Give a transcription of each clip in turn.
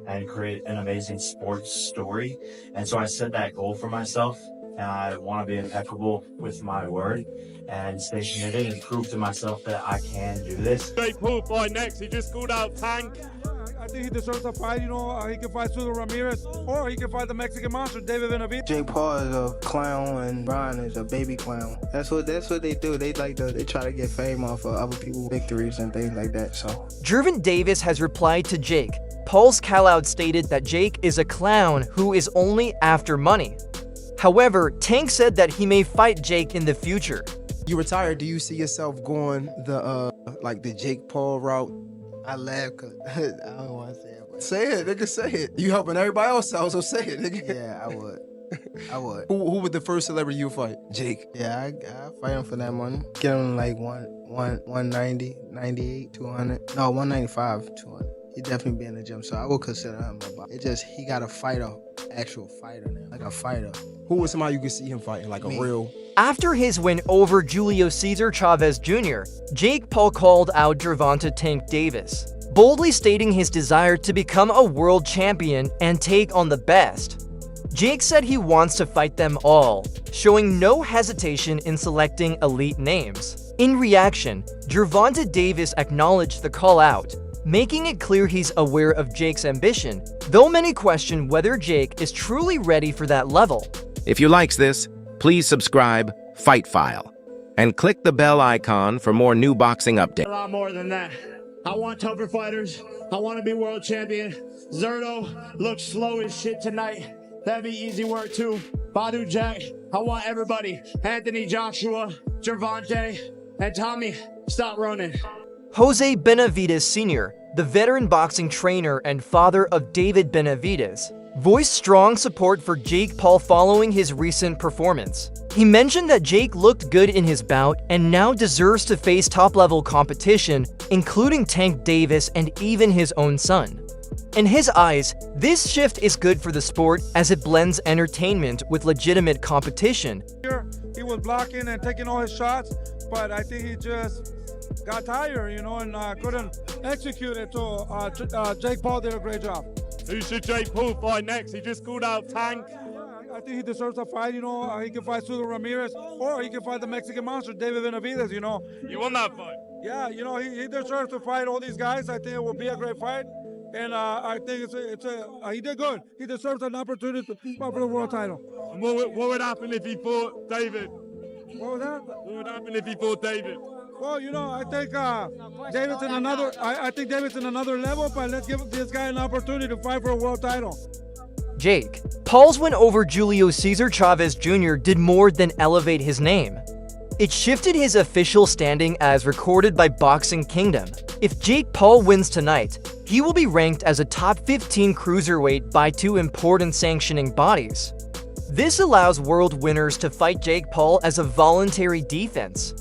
and create an amazing sports story. And so I set that goal for myself. And I want to be impeccable with my word and stay committed and prove to myself that I can do this. Jake Paul fight next. He just called out Tank. I think he deserves a fight. You know, he can fight Sudo Ramirez, or he can fight the Mexican monster, David Benavidez. Jake Paul is a clown and Brian is a baby clown. That's what they do. They try to get fame off of other people's victories and things like that. So Gervonta Davis has replied to Jake. Paul's callout stated that Jake is a clown who is only after money. However, Tank said that he may fight Jake in the future. You retired, do you see yourself going the Jake Paul route? I laugh because I don't want to say it. But Say it, nigga, say it. You helping everybody else out, so say it, nigga. yeah, I would. I would. Who would the first celebrity you fight? Jake. Yeah, I fight him for that money. Get him like 190, 98, 200. No, 195, 200. He definitely be in the gym, so I would consider him a boxer. It just, he got to fight a actual fighter now, like a fighter. Who was somebody you could see him fighting, like Me. a real? After his win over Julio Cesar Chavez Jr., Jake Paul called out Gervonta Tank Davis, boldly stating his desire to become a world champion and take on the best. Jake said he wants to fight them all, showing no hesitation in selecting elite names. In reaction, Gervonta Davis acknowledged the call-out, making it clear he's aware of Jake's ambition, though many question whether Jake is truly ready for that level. If you likes this, please subscribe, Fight File, and click the bell icon for more new boxing updates. A lot more than that. I want tougher fighters. I want to be world champion. Zerto looks slow as shit tonight. That'd be easy work too. Badu Jack. I want everybody. Anthony Joshua, Gervonta, and Tommy. Stop running. Jose Benavidez Sr., the veteran boxing trainer and father of David Benavidez, voiced strong support for Jake Paul following his recent performance. He mentioned that Jake looked good in his bout and now deserves to face top-level competition, including Tank Davis and even his own son. In his eyes, this shift is good for the sport as it blends entertainment with legitimate competition. He was blocking and taking all his shots, but I think he just got tired, you know, and couldn't execute it. So Jake Paul did a great job. Who should Jake Paul fight next? He just called out Tank. I think he deserves a fight, you know. He can fight Sudo Ramirez, or he can fight the Mexican monster, David Benavidez, you know. You won that fight? Yeah, you know, he deserves to fight all these guys. I think it will be a great fight. And I think he did good. He deserves an opportunity to fight for the world title. And what would happen if he fought David? What was that? What would happen if he fought David? Well, you know, I think David's in another. I think David's in another level, but let's give this guy an opportunity to fight for a world title. Jake Paul's win over Julio Cesar Chavez Jr. did more than elevate his name. It shifted his official standing as recorded by Boxing Kingdom. If Jake Paul wins tonight, he will be ranked as a top 15 cruiserweight by two important sanctioning bodies. This allows world winners to fight Jake Paul as a voluntary defense.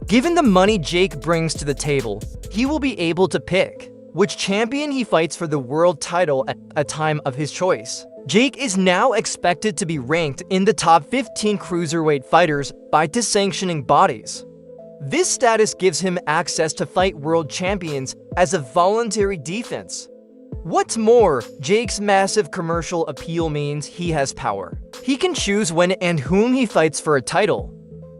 Given the money Jake brings to the table, he will be able to pick which champion he fights for the world title at a time of his choice. Jake is now expected to be ranked in the top 15 cruiserweight fighters by two sanctioning bodies. This status gives him access to fight world champions as a voluntary defense. What's more, Jake's massive commercial appeal means he has power. He can choose when and whom he fights for a title.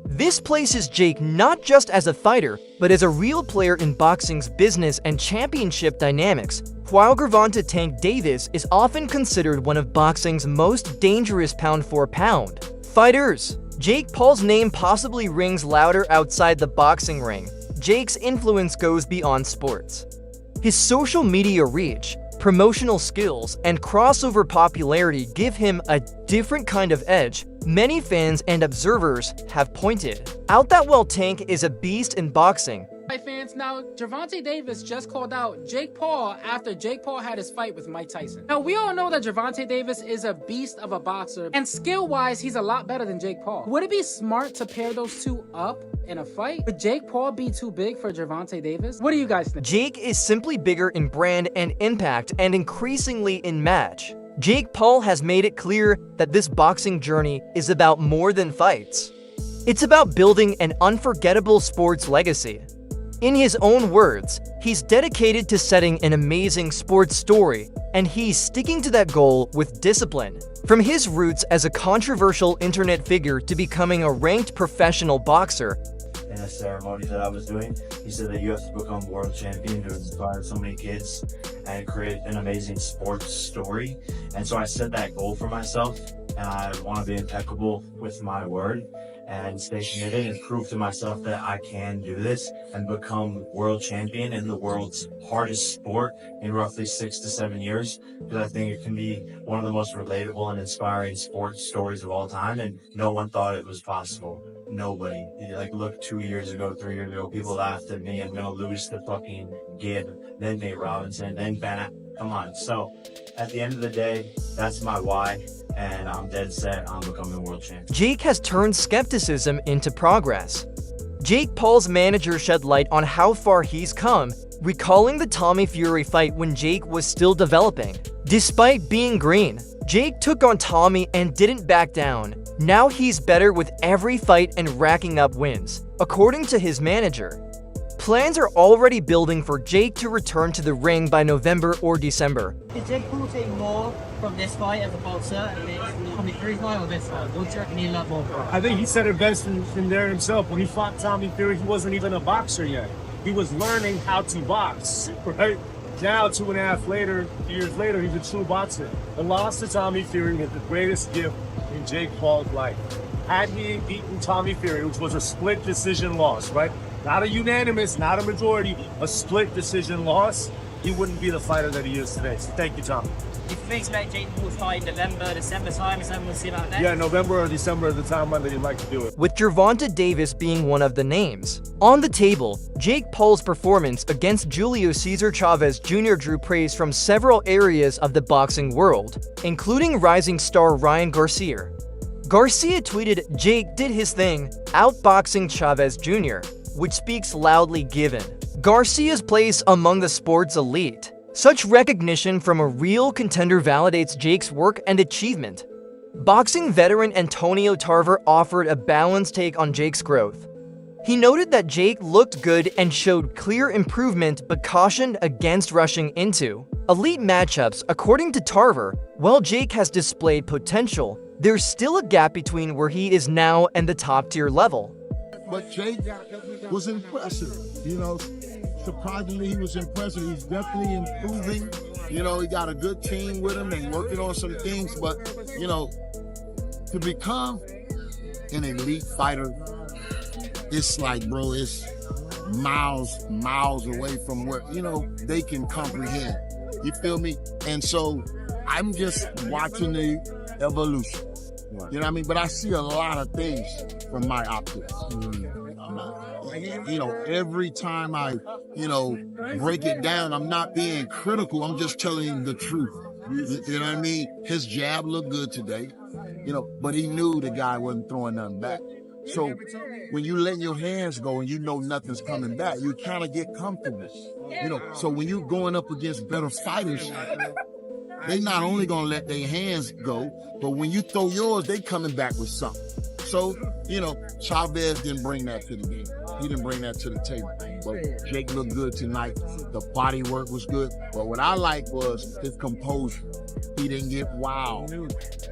This places Jake not just as a fighter, but as a real player in boxing's business and championship dynamics. While Gervonta Tank Davis is often considered one of boxing's most dangerous pound-for-pound fighters, Jake Paul's name possibly rings louder outside the boxing ring. Jake's influence goes beyond sports. His social media reach, promotional skills, and crossover popularity give him a different kind of edge. Many fans and observers have pointed out that while Tank is a beast in boxing, Hi fans, now Gervonta Davis just called out Jake Paul after Jake Paul had his fight with Mike Tyson. Now we all know that Gervonta Davis is a beast of a boxer, and skill-wise he's a lot better than Jake Paul. Would it be smart to pair those two up in a fight? Would Jake Paul be too big for Gervonta Davis? What do you guys think? Jake is simply bigger in brand and impact and increasingly in match. Jake Paul has made it clear that this boxing journey is about more than fights. It's about building an unforgettable sports legacy. In his own words, he's dedicated to setting an amazing sports story, and he's sticking to that goal with discipline. From his roots as a controversial internet figure to becoming a ranked professional boxer, in a ceremony that I was doing, he said that you have to become world champion to inspire so many kids and create an amazing sports story. And so I set that goal for myself, and I want to be impeccable with my word and stay committed and prove to myself that I can do this and become world champion in the world's hardest sport in roughly 6 to 7 years, because I think it can be one of the most relatable and inspiring sports stories of all time, and no one thought it was possible. Nobody. Like, look, 2 years ago, 3 years ago, people laughed at me. I'm gonna lose to fucking Gibb, then Nate Robinson, then Ben. Come on. So at the end of the day, that's my why, and I'm dead set on becoming world champion. Jake has turned skepticism into progress. Jake Paul's manager shed light on how far he's come, recalling the Tommy Fury fight when Jake was still developing. Despite being green, Jake took on Tommy and didn't back down. Now he's better with every fight and racking up wins, according to his manager. Plans are already building for Jake to return to the ring by November or December. Did Jake Paul take more from this fight as a boxer and this Tommy Fury fight or this fight? What do you reckon he learned more from? I think he said it best in there himself. When he fought Tommy Fury, he wasn't even a boxer yet. He was learning how to box, right? Now, 2.5 years later, he's a true boxer. The loss to Tommy Fury was the greatest gift in Jake Paul's life. Had he beaten Tommy Fury, which was a split decision loss, right? Not a unanimous, not a majority, a split decision loss, he wouldn't be the fighter that he is today. So thank you, Tommy. Do you expect Jake Paul's fight in November, December time? Is that what we'll see about next? Yeah, November or December is the time when they'd like to do it. With Gervonta Davis being one of the names. On the table, Jake Paul's performance against Julio Cesar Chavez Jr. drew praise from several areas of the boxing world, including rising star Ryan Garcia. Garcia tweeted, "Jake did his thing, outboxing Chavez Jr., which speaks loudly given Garcia's place among the sport's elite. Such recognition from a real contender validates Jake's work and achievement." Boxing veteran Antonio Tarver offered a balanced take on Jake's growth. He noted that Jake looked good and showed clear improvement, but cautioned against rushing into elite matchups. According to Tarver, while Jake has displayed potential, there's still a gap between where he is now and the top-tier level. But Jake was impressive, you know. Surprisingly, he was impressive. He's definitely improving. You know, he got a good team with him and working on some things. But, you know, to become an elite fighter, it's like, bro, it's miles away from what, you know, they can comprehend. You feel me? And so I'm just watching the evolution. You know what I mean? But I see a lot of things from my optics. You know, every time I, you know, break it down, I'm not being critical. I'm just telling him the truth. You know what I mean? His jab looked good today, you know, but he knew the guy wasn't throwing nothing back. So when you let your hands go and you know nothing's coming back, you kind of get comfortable. You know, so when you're going up against better fighters, they not only gonna let their hands go, but when you throw yours, they coming back with something. So, you know, Chavez didn't bring that to the game. He didn't bring that to the table. But Jake looked good tonight. The body work was good. But what I liked was his composure. He didn't get wild.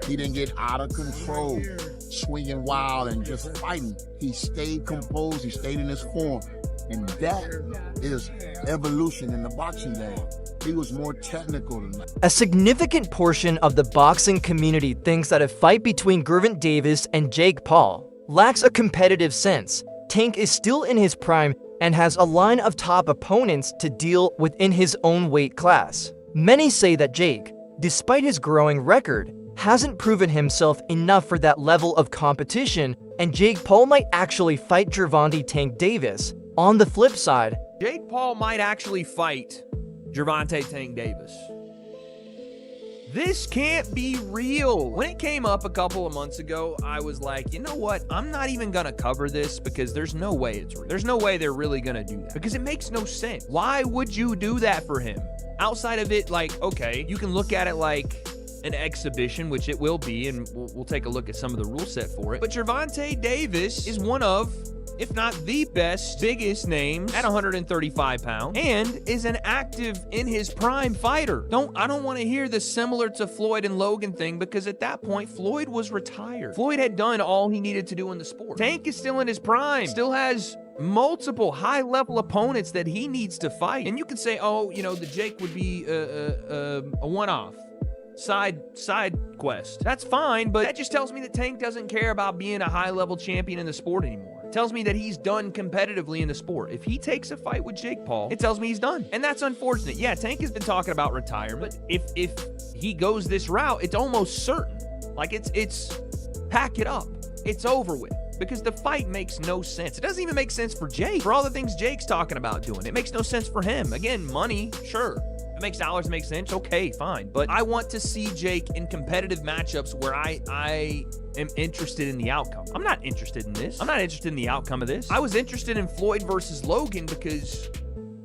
He didn't get out of control, swinging wild and just fighting. He stayed composed. He stayed in his form. And that is evolution in the boxing game. He was more technical than that. A significant portion of the boxing community thinks that a fight between Gervonta Davis and Jake Paul lacks a competitive sense. Tank is still in his prime and has a line of top opponents to deal with in his own weight class. Many say that Jake, despite his growing record, hasn't proven himself enough for that level of competition, and Jake Paul might actually fight Gervonta Tank Davis. On the flip side, Jake Paul might actually fight Gervonta Tank Davis. This can't be real. When it came up a couple of months ago, I was like, you know what? I'm not even going to cover this because there's no way it's real. There's no way they're really going to do that because it makes no sense. Why would you do that for him? Outside of it, like, okay, you can look at it like an exhibition, which it will be, and we'll take a look at some of the rule set for it. But Gervonta Davis is one of, if not the best, biggest names at 135 pounds, and is an active in his prime fighter. I don't want to hear the similar to Floyd and Logan thing, because at that point, Floyd was retired. Floyd had done all he needed to do in the sport. Tank is still in his prime, still has multiple high-level opponents that he needs to fight. And you can say, oh, you know, the Jake would be a one-off. Side quest. That's fine, but that just tells me that Tank doesn't care about being a high-level champion in the sport anymore. It tells me that he's done competitively in the sport. If he takes a fight with Jake Paul, it tells me he's done. And that's unfortunate. Yeah, Tank has been talking about retirement. If he goes this route, it's almost certain. Like, it's pack it up. It's over with. Because the fight makes no sense. It doesn't even make sense for Jake. For all the things Jake's talking about doing, it makes no sense for him. Again, money, sure. If it makes dollars make sense, okay, fine. But I want to see Jake in competitive matchups where I am interested in the outcome. I'm not interested in this. I'm not interested in the outcome of this. I was interested in Floyd versus Logan because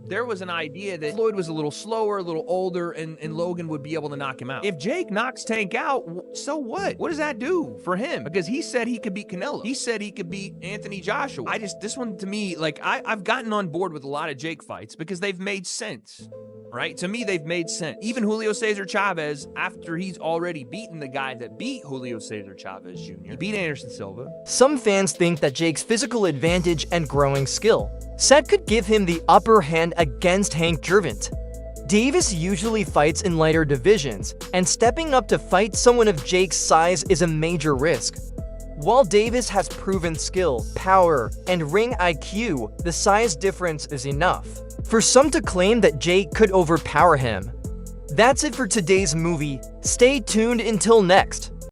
there was an idea that Floyd was a little slower, a little older, and Logan would be able to knock him out. If Jake knocks Tank out, so what? What does that do for him? Because he said he could beat Canelo. He said he could beat Anthony Joshua. This one to me, like, I've gotten on board with a lot of Jake fights because they've made sense. Right? To me, they've made sense. Even Julio Cesar Chavez, after he's already beaten the guy that beat Julio Cesar Chavez Jr., he beat Anderson Silva. Some fans think that Jake's physical advantage and growing skill set could give him the upper hand against Hank Gervonta. Davis usually fights in lighter divisions, and stepping up to fight someone of Jake's size is a major risk. While Davis has proven skill, power, and ring IQ, the size difference is enough for some to claim that Jake could overpower him. That's it for today's movie. Stay tuned until next.